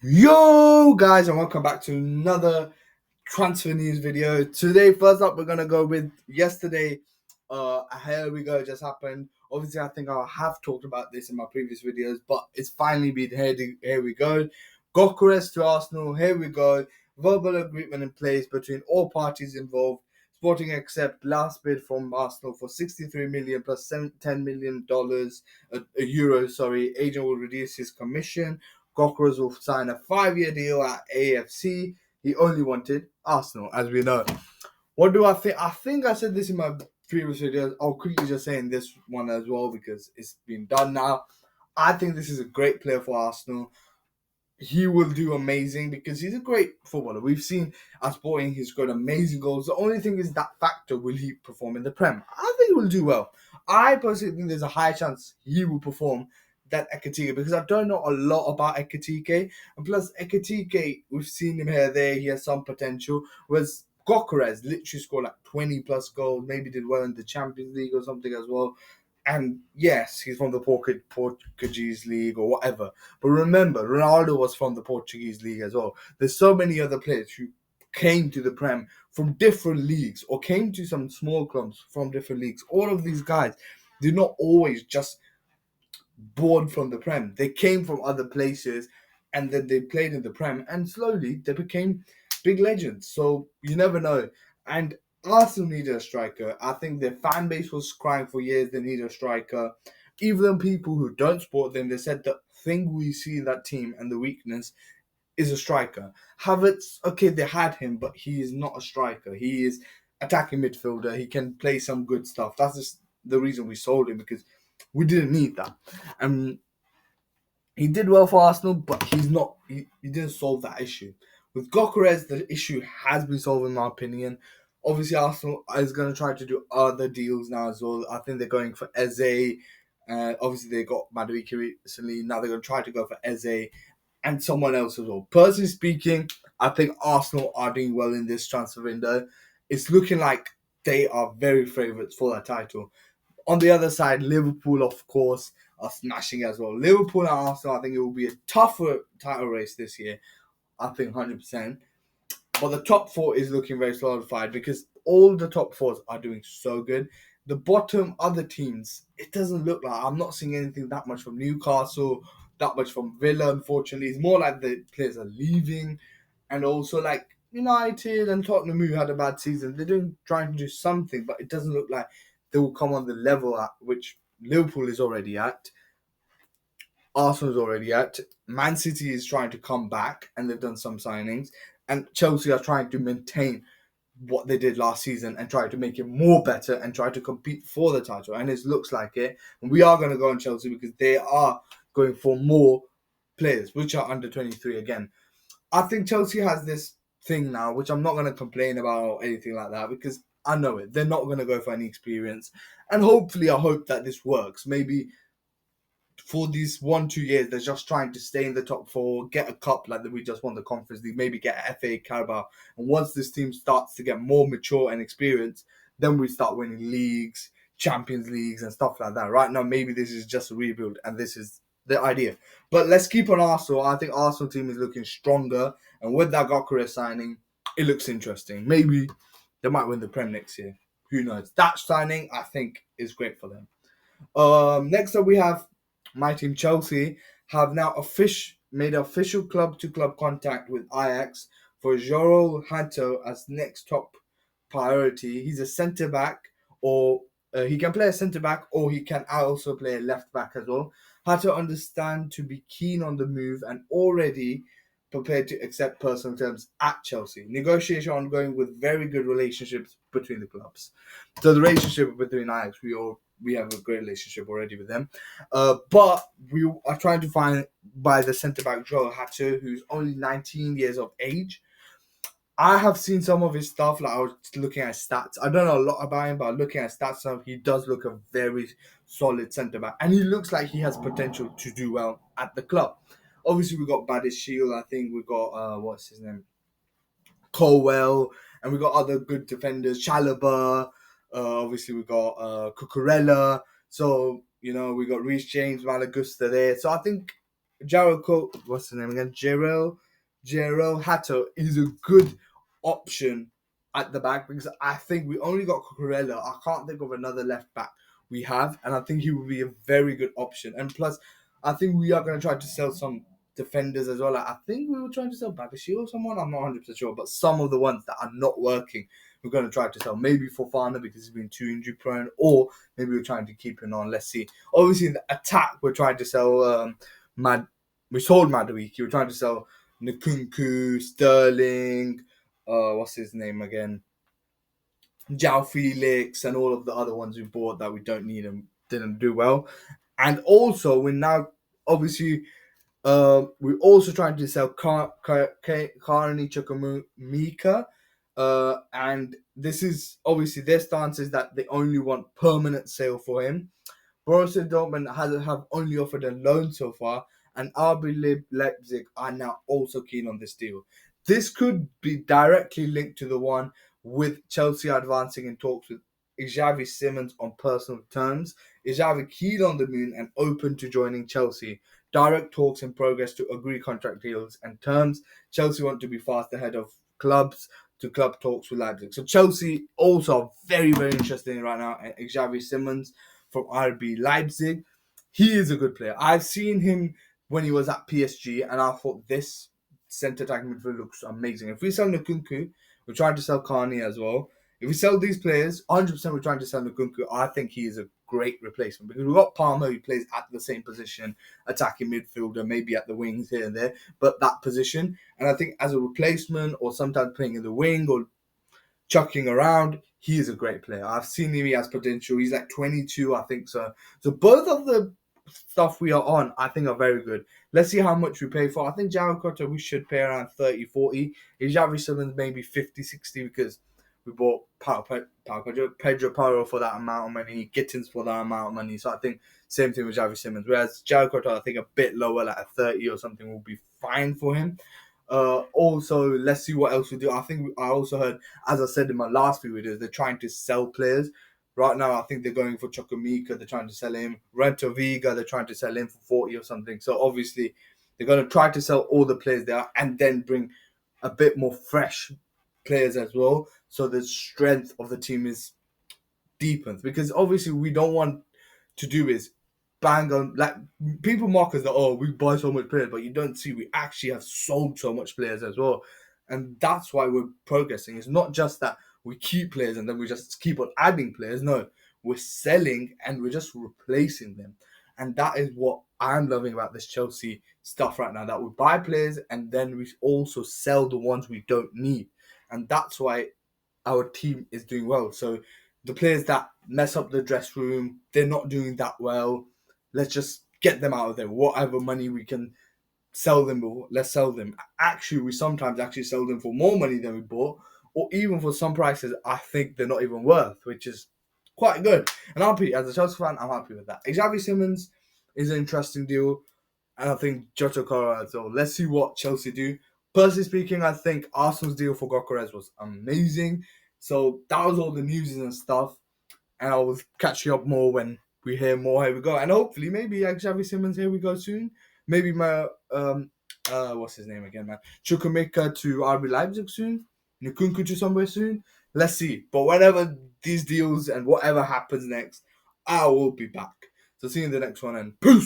Yo guys, and welcome back to another transfer news video. Today, first up, we're gonna go with yesterday. Here we go, just happened. Obviously, I think I have talked about this in my previous videos, but it's finally been here. Here we go. Gyokeres to Arsenal. Here we go. Verbal agreement in place between all parties involved. Sporting accept last bid from Arsenal for 63 million plus $10 million a euro. Sorry, agent will reduce his commission. Gyokeres will sign a 5-year deal at AFC. He only wanted Arsenal, as we know. What do I think? I think I said this in my previous videos. I'll quickly just say in this one as well because it's been done now. I think this is a great player for Arsenal. He will do amazing because he's a great footballer. We've seen at Sporting he's got amazing goals. The only thing is that factor, will he perform in the Prem? I think he will do well. I personally think there's a high chance he will perform than Ekatike because I don't know a lot about Ekatike. And plus, Ekatike, we've seen him here, there, he has some potential. Whereas Gyokeres literally scored like 20 plus goals, maybe did well in the Champions League or something as well. And yes, he's from the Portuguese league or whatever. But remember, Ronaldo was from the Portuguese league as well. There's so many other players who came to the Prem from different leagues or came to some small clubs from different leagues. All of these guys did not always just born from the Prem. They came from other places and then they played in the Prem and slowly they became big legends. So you never know. And Arsenal needed a striker. I think their fan base was crying for years they need a striker. Even people who don't support them, they said the thing we see in that team and the weakness is a striker. Havertz, okay, they had him, but he is not a striker. He is attacking midfielder. He can play some good stuff. That's just the reason we sold him because we didn't need that. And he did well for Arsenal, but he's not. He didn't solve that issue. With Gyokeres, the issue has been solved in my opinion. Obviously, Arsenal is going to try to do other deals now as well. I think they're going for Eze. Obviously, they got Madueke recently. Now they're going to try to go for Eze and someone else as well. Personally speaking, I think Arsenal are doing well in this transfer window. It's looking like they are very favourites for that title. On the other side, Liverpool, of course, are smashing as well. Liverpool and Arsenal, I think it will be a tougher title race this year. I think 100%. But the top four is looking very solidified because all the top fours are doing so good. The bottom other teams, it doesn't look like. I'm not seeing anything that much from Newcastle, that much from Villa, unfortunately. It's more like the players are leaving. And also like United and Tottenham who had a bad season. They're trying to do something, but it doesn't look like they will come on the level at which Liverpool is already at. Arsenal's already at. Man City is trying to come back and they've done some signings. And Chelsea are trying to maintain what they did last season and try to make it more better and try to compete for the title. And it looks like it. And we are going to go on Chelsea because they are going for more players, which are under 23 again. I think Chelsea has this thing now, which I'm not going to complain about or anything like that because I know it. They're not going to go for any experience. And hopefully, I hope that this works. Maybe for these 1-2 years, they're just trying to stay in the top four, get a cup like that we just won the Conference League, maybe get a FA Carabao. And once this team starts to get more mature and experienced, then we start winning leagues, Champions Leagues, and stuff like that. Right now, maybe this is just a rebuild, and this is the idea. But let's keep on Arsenal. I think Arsenal team is looking stronger, and with that Gyokeres signing, it looks interesting. Maybe they might win the Prem next year. Who knows? That signing, I think, is great for them. Next up, we have my team Chelsea have now made official club-to-club contact with Ajax for Joel Hanto as next top priority. He's a centre back, or he can play a centre back, or he can also play a left back as well. Hato understand to be keen on the move and already prepared to accept personal terms at Chelsea. Negotiation ongoing with very good relationships between the clubs. So the relationship between Ajax, we have a great relationship already with them. But we are trying to find by the centre back Joel Hatter, who's only 19 years of age. I have seen some of his stuff. Like I was looking at stats. I don't know a lot about him, but looking at stats, he does look a very solid centre back, and he looks like he has potential to do well at the club. Obviously, we got Badis Shield. I think we got what's his name, Colwell, and we got other good defenders, Chalobah. Obviously, we got Cucurella. So we got Reece James, Malagusta there. So I think What's his name again? Jero Hato is a good option at the back because I think we only got Cucurella. I can't think of another left back we have, and I think he would be a very good option. And plus, I think we are going to try to sell some defenders as well. Like, I think we were trying to sell Babashi or someone. I'm not 100% sure, but some of the ones that are not working, we're going to try to sell. Maybe for Fana because he's been too injury prone, or maybe we're trying to keep him on. Let's see. Obviously, in the attack, we're trying to sell Mad. We sold Madueke. We're trying to sell Nkunku, Sterling. What's his name again? Jao Felix, and all of the other ones we bought that we don't need and didn't do well. And also, we're now obviously we're also trying to sell Karni Chukwumika. And this is obviously their stance is that they only want permanent sale for him. Borussia Dortmund have only offered a loan so far, and RB Leipzig are now also keen on this deal. This could be directly linked to the one with Chelsea advancing in talks with Xavi Simons on personal terms. Xavi keen on the moon and open to joining Chelsea. Direct talks in progress to agree contract deals and terms. Chelsea want to be fast ahead of clubs to club talks with Leipzig. So Chelsea also very, very interested in right now. Xavi Simons from RB Leipzig. He is a good player. I've seen him when he was at PSG, and I thought this centre attacking midfield looks amazing. If we sell Nkunku, we're trying to sell Carney as well. If we sell these players, 100% we're trying to sell Nkunku. I think he is a great replacement because we've got Palmer who plays at the same position, attacking midfielder, maybe at the wings here and there, but that position. And I think as a replacement or sometimes playing in the wing or chucking around, he is a great player. I've seen him, he has potential. He's like 22, I think so. So both of the stuff we are on, I think are very good. Let's see how much we pay for. I think Jared Cotter, we should pay around 30, 40. Xavi Simmons maybe 50, 60 because we bought Pedro Paro for that amount of money, Gittins for that amount of money. So I think same thing with Xavi Simmons. Whereas Jared Cotter, I think a bit lower, like a 30 or something will be fine for him. Also, let's see what else we do. I think I also heard, as I said in my last few videos, they're trying to sell players. Right now, I think they're going for Chukwumika. They're trying to sell him. Rento Viga, they're trying to sell him for 40 or something. So obviously, they're going to try to sell all the players there and then bring a bit more fresh players as well. So the strength of the team is deepens because obviously we don't want to do is bang on like people mock us that we buy so much players, but you don't see we actually have sold so much players as well, and that's why we're progressing. It's not just that we keep players and then we just keep on adding players. No, we're selling and we're just replacing them, and that is what I'm loving about this Chelsea stuff right now. That we buy players and then we also sell the ones we don't need, and that's why our team is doing well. So the players that mess up the dress room, they're not doing that well. Let's just get them out of there. Whatever money we can sell them for, let's sell them. Actually, we sometimes actually sell them for more money than we bought, or even for some prices I think they're not even worth, which is quite good. And I'm happy, as a Chelsea fan, I'm happy with that. Xavi Simmons is an interesting deal, and I think Jota Cora as well. Let's see what Chelsea do. Personally speaking, I think Arsenal's deal for Gyokeres was amazing. So that was all the news and stuff. And I will catch you up more when we hear more. Here we go. And hopefully, maybe Xavi Simmons, here we go soon. Maybe my, what's his name again, man? Chukwumika to RB Leipzig soon. Nkunku to somewhere soon. Let's see. But whenever these deals and whatever happens next, I will be back. So see you in the next one and peace.